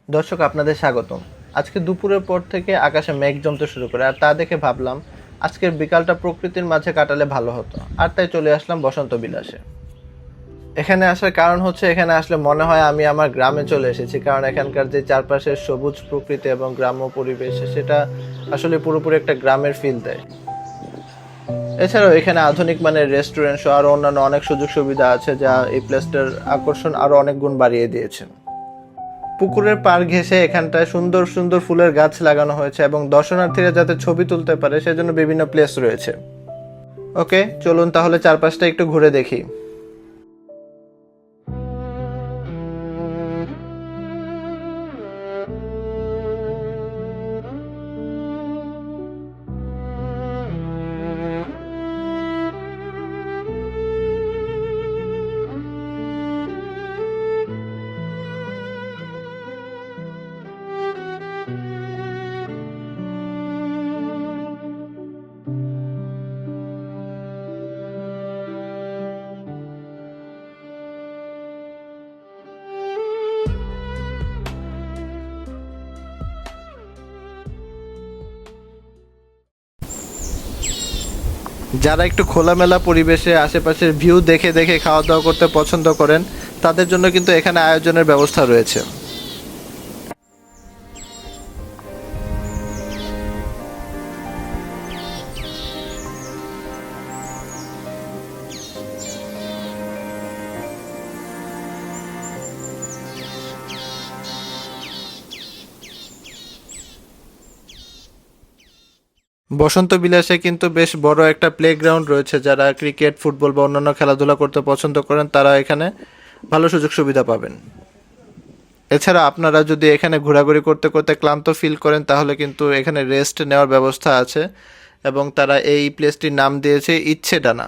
দর্শক আপনাদের স্বাগতম। আজকে দুপুরের পর থেকে আকাশে মেঘ জমতে শুরু করে, আর তা দেখে ভাবলাম আজকের বিকালটা প্রকৃতির মাঝে কাটালে ভালো হতো, আর তাই চলে আসলাম বসন্ত বিলাসে। এখানে আসার কারণ হচ্ছে, এখানে আসলে মনে হয় আমি আমার গ্রামে চলে এসেছি, কারণ এখানকার যে চারপাশের সবুজ প্রকৃতি এবং গ্রাম্য পরিবেশ, সেটা আসলে পুরোপুরি একটা গ্রামের ফিল দেয়। এছাড়াও এখানে আধুনিক মানের রেস্টুরেন্ট সহ আরও অন্যান্য অনেক সুযোগ সুবিধা আছে, যা এই প্লেসটার আকর্ষণ আরও অনেক গুণ বাড়িয়ে দিয়েছে। পুকুরের পাড় ঘেঁষে এখানটায় সুন্দর সুন্দর ফুলের গাছ লাগানো হয়েছে এবং দর্শনার্থীরা যাতে ছবি তুলতে পারে সেজন্য বিভিন্ন প্লেস রয়েছে। ওকে, চলুন তাহলে চারপাশটা একটু ঘুরে দেখি। যারা একটু খোলামেলা পরিবেশে আশেপাশের ভিউ দেখে দেখে খাওয়া দাওয়া করতে পছন্দ করেন, তাদের জন্য কিন্তু এখানে আয়োজনের ব্যবস্থা রয়েছে। বসন্ত বিলাসে কিন্তু বেশ বড় একটা প্লেগ্রাউন্ড রয়েছে। যারা ক্রিকেট, ফুটবল বা অন্যান্য খেলাধুলা করতে পছন্দ করেন, তারা এখানে ভালো সুযোগ সুবিধা পাবেন। এছাড়া আপনারা যদি এখানে ঘোরাঘুরি করতে করতে ক্লান্ত ফিল করেন, তাহলে কিন্তু এখানে রেস্ট নেওয়ার ব্যবস্থা আছে এবং তারা এই প্লেসটির নাম দিয়েছে ইচ্ছে ডানা।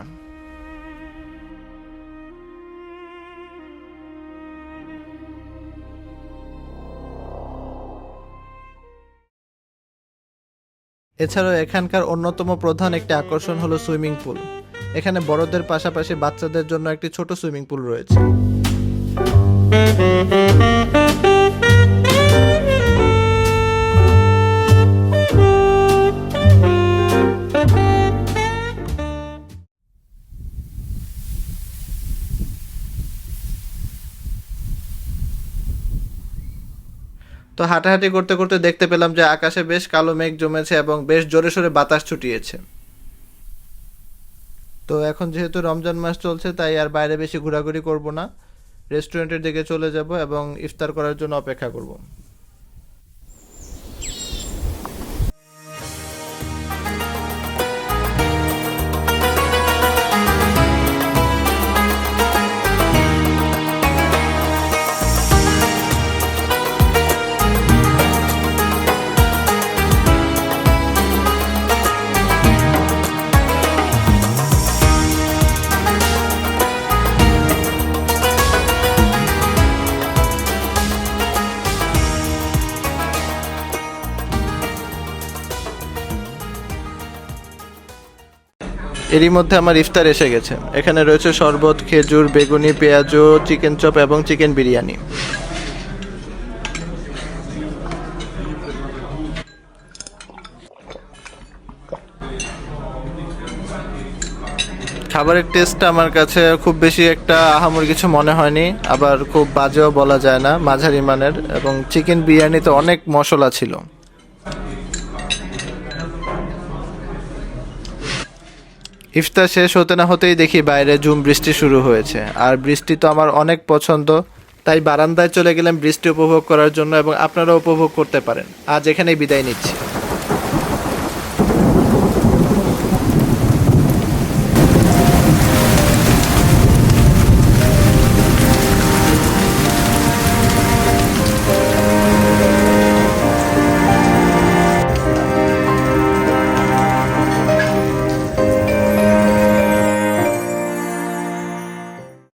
এছাড়াও এখানকার অন্যতম প্রধান একটি আকর্ষণ হলো সুইমিং পুল। এখানে বড়দের পাশাপাশি বাচ্চাদের জন্য একটি ছোট সুইমিং পুল রয়েছে। তো হাঁটাহাঁটি করতে করতে দেখতে পেলাম যে আকাশে বেশ কালো মেঘ জমেছে এবং বেশ জোরে সোরে বাতাস ছুটিয়েছে। তো এখন যেহেতু রমজান মাস চলছে, তাই আর বাইরে বেশি ঘোরাঘুরি করব না, রেস্টুরেন্টের দিকে চলে যাব এবং ইফতার করার জন্য অপেক্ষা করব। এরই মধ্যে আমার ইফতার এসে গেছে। এখানে রয়েছে শরবত, খেজুর, বেগুনি, পেঁয়াজু, চিকেন চপ এবং চিকেন বিরিয়ানি। খাবারের টেস্টটা আমার কাছে খুব বেশি একটা আহামরি কিছু মনে হয়নি, আবার খুব বাজেও বলা যায় না, মাঝারি মানের। এবং চিকেন বিরিয়ানিতে অনেক মশলা ছিল। ইফতার শেষ হতে না হতেই দেখি বাইরে ঝুম বৃষ্টি শুরু হয়েছে, আর বৃষ্টি তো আমার অনেক পছন্দ। তাই বারান্দায় চলে গেলাম বৃষ্টি উপভোগ করার জন্য, এবং আপনারাও উপভোগ করতে পারেন। আজ এখানেই বিদায় নিচ্ছি।